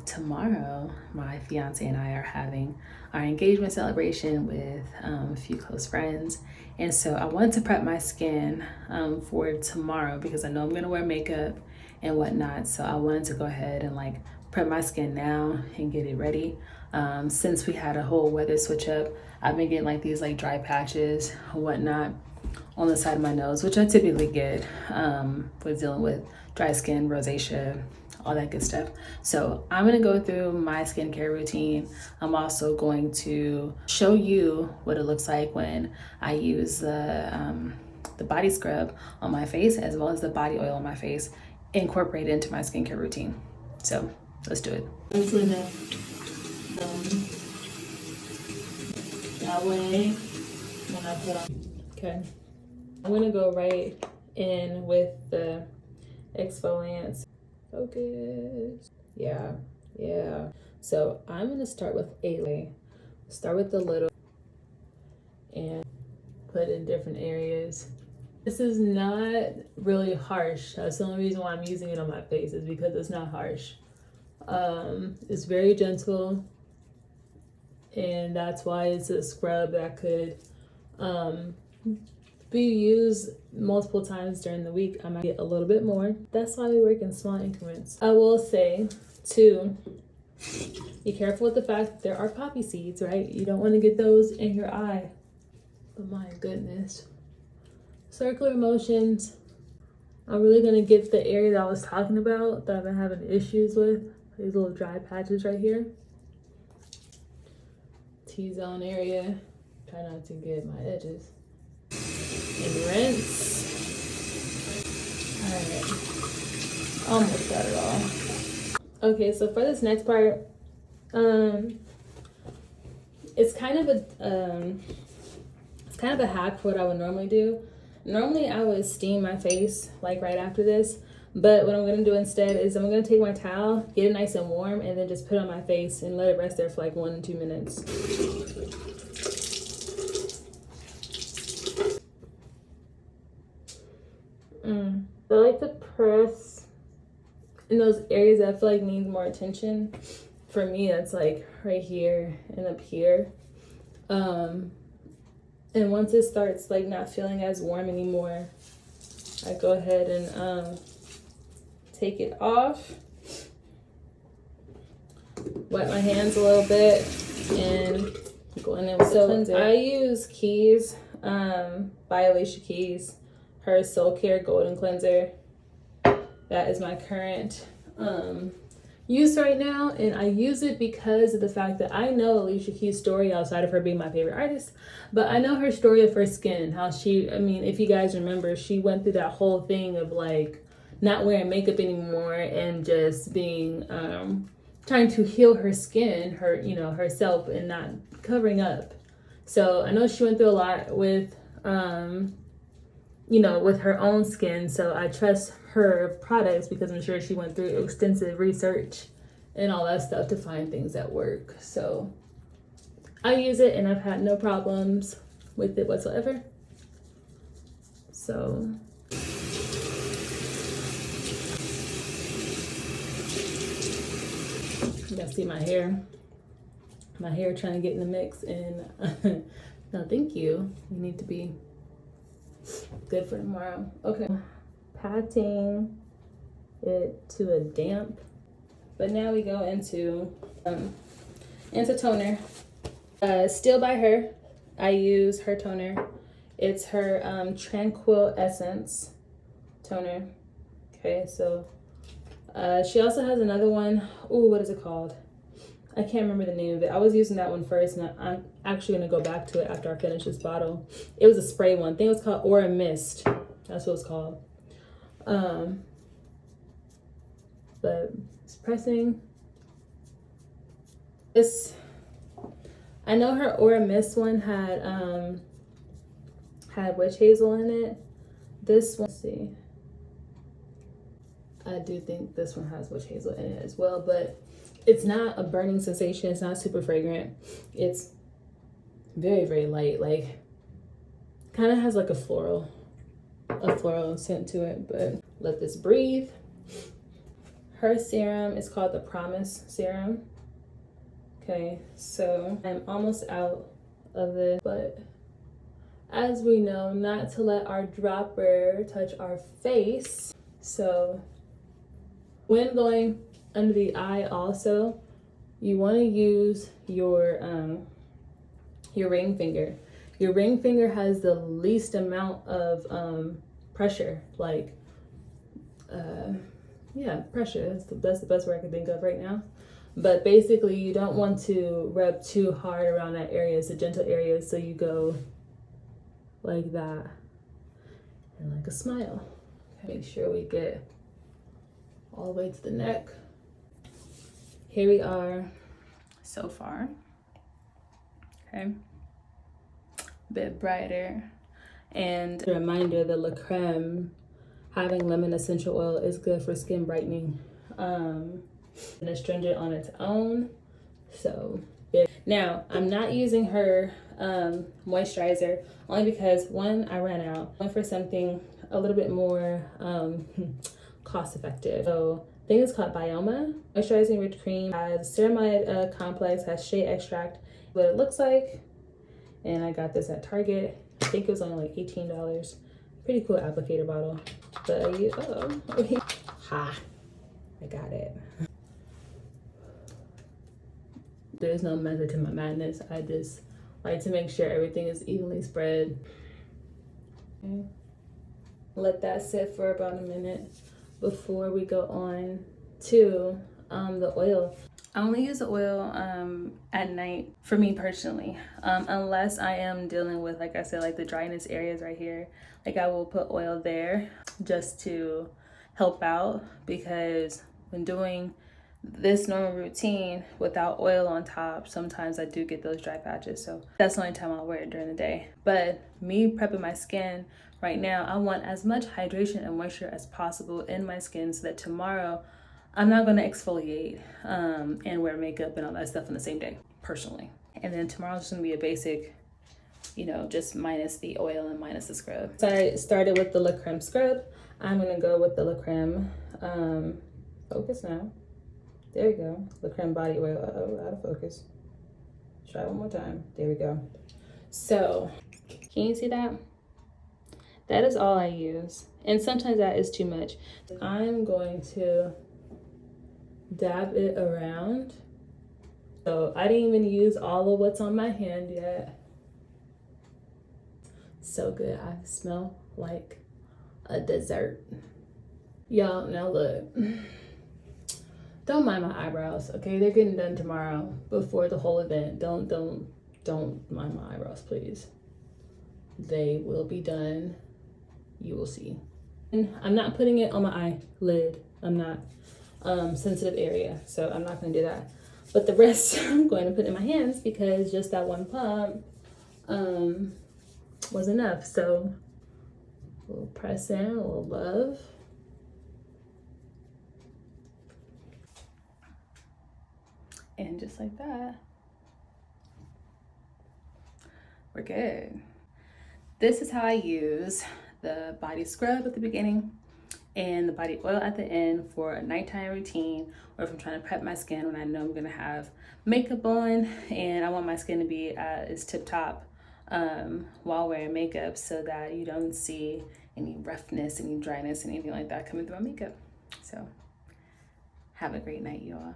tomorrow, my fiance and I are having our engagement celebration with a few close friends. And so I wanted to prep my skin for tomorrow because I know I'm gonna wear makeup and whatnot. So I wanted to go ahead and like prep my skin now and get it ready. Since we had a whole weather switch up, I've been getting like these like dry patches and whatnot on the side of my nose, which I typically get with dealing with dry skin, rosacea, all that good stuff. So I'm gonna go through my skincare routine. I'm also going to show you what it looks like when I use the body scrub on my face as well as the body oil on my face, incorporate it into my skincare routine. So let's do it. That way, when I put on, okay. I'm gonna go right in with the exfoliants. Focus. Yeah. So I'm gonna start with start with the little and put in different areas. This is not really harsh. That's the only reason why I'm using it on my face is because it's not harsh. It's very gentle, and that's why it's a scrub that could be used multiple times during the week. I might get a little bit more. That's why we work in small increments. I will say too, be careful with the fact that there are poppy seeds, right? You don't want to get those in your eye. But my goodness. Circular motions. I'm really gonna get the area that I was talking about that I've been having issues with. These little dry patches right here. T-zone area. Try not to get my edges. And rinse. Alright. Almost got it all. Okay, so for this next part, it's kind of a hack for what I would normally do. Normally I would steam my face like right after this, but what I'm gonna do instead is I'm gonna take my towel, get it nice and warm, and then just put it on my face and let it rest there for like 1 to 2 minutes. I like to press in those areas that I feel like need more attention. For me, that's like right here and up here. And once it starts like not feeling as warm anymore, I go ahead and take it off, wet my hands a little bit, and go in there with the cleanser. I use Keys, by Alicia Keys, her Soulcare Golden Cleanser. That is my current use right now, and I use it because of the fact that I know Alicia Keys' story outside of her being my favorite artist, but I know her story of her skin, how she, I mean, if you guys remember, she went through that whole thing of like not wearing makeup anymore and just being trying to heal her skin, her, you know, herself, and not covering up. So I know she went through a lot with you know, with her own skin, so I trust her products because I'm sure she went through extensive research and all that stuff to find things that work. So I use it and I've had no problems with it whatsoever. So you guys see my hair trying to get in the mix, and no, thank you. You need to be good for tomorrow. Okay, patting it to a damp. But now we go into toner. Still by her. I use her toner. It's her Tranquil Essence toner. Okay, so she also has another one. Ooh, what is it called? I can't remember the name of it. I was using that one first, and I'm actually gonna go back to it after I finish this bottle. It was a spray one. I think it was called Aura Mist. That's what it's called. But it's pressing. This, I know her Aura Mist one had witch hazel in it. This one, let's see. I do think this one has witch hazel in it as well, but it's not a burning sensation. It's not super fragrant. It's very, very light. Like, kind of has like a floral scent to it. But let this breathe. her serum is called the Promise Serum. Okay, so I'm almost out of this, but as we know, not to let our dropper touch our face. So when going under the eye also, you want to use your ring finger. Your ring finger has the least amount of pressure, like yeah, pressure. That's the best word I can think of right now. But basically, you don't want to rub too hard around that area. It's a gentle area, so you go like that and like a smile. Okay, make sure we get all the way to the neck. Here we are so far. Okay, a bit brighter. And a reminder, the La Creme having lemon essential oil is good for skin brightening and astringent on its own. So now I'm not using her moisturizer only because one, I ran out. I went for something a little bit more cost effective. So I think it's called BYOMA Moisturizing Rich Cream. Has ceramide complex, has shea extract, what it looks like. And I got this at Target. I think it was only like $18. Pretty cool applicator bottle. But I got it. There's no method to my madness. I just like to make sure everything is evenly spread. Okay. Let that sit for about a minute before we go on to the oil. I only use the oil at night for me personally, unless I am dealing with, like I said, like the dryness areas right here. Like I will put oil there just to help out, because when doing this normal routine without oil on top, sometimes I do get those dry patches. So that's the only time I'll wear it during the day. But me prepping my skin right now, I want as much hydration and moisture as possible in my skin so that tomorrow I'm not going to exfoliate and wear makeup and all that stuff in the same day, personally. And then tomorrow's just going to be a basic, you know, just minus the oil and minus the scrub. So I started with the La Creme scrub. I'm going to go with the La Creme, focus now. There we go. La Creme body oil. Uh-oh, out of focus. Try one more time. There we go. So, can you see that? That is all I use. And sometimes that is too much. I'm going to dab it around. So I didn't even use all of what's on my hand yet. So good. I smell like a dessert. Y'all, now look. Don't mind my eyebrows, okay? They're getting done tomorrow before the whole event. Don't mind my eyebrows, please. They will be done. You will see. And I'm not putting it on my eyelid. I'm not sensitive area, so I'm not gonna do that. But the rest I'm going to put in my hands because just that one pump was enough. So we'll press in, a little love. And just like that, we're good. This is how I use the body scrub at the beginning and the body oil at the end for a nighttime routine, or if I'm trying to prep my skin when I know I'm gonna have makeup on and I want my skin to be as tip top while wearing makeup, so that you don't see any roughness, any dryness, anything like that coming through my makeup. So have a great night, y'all.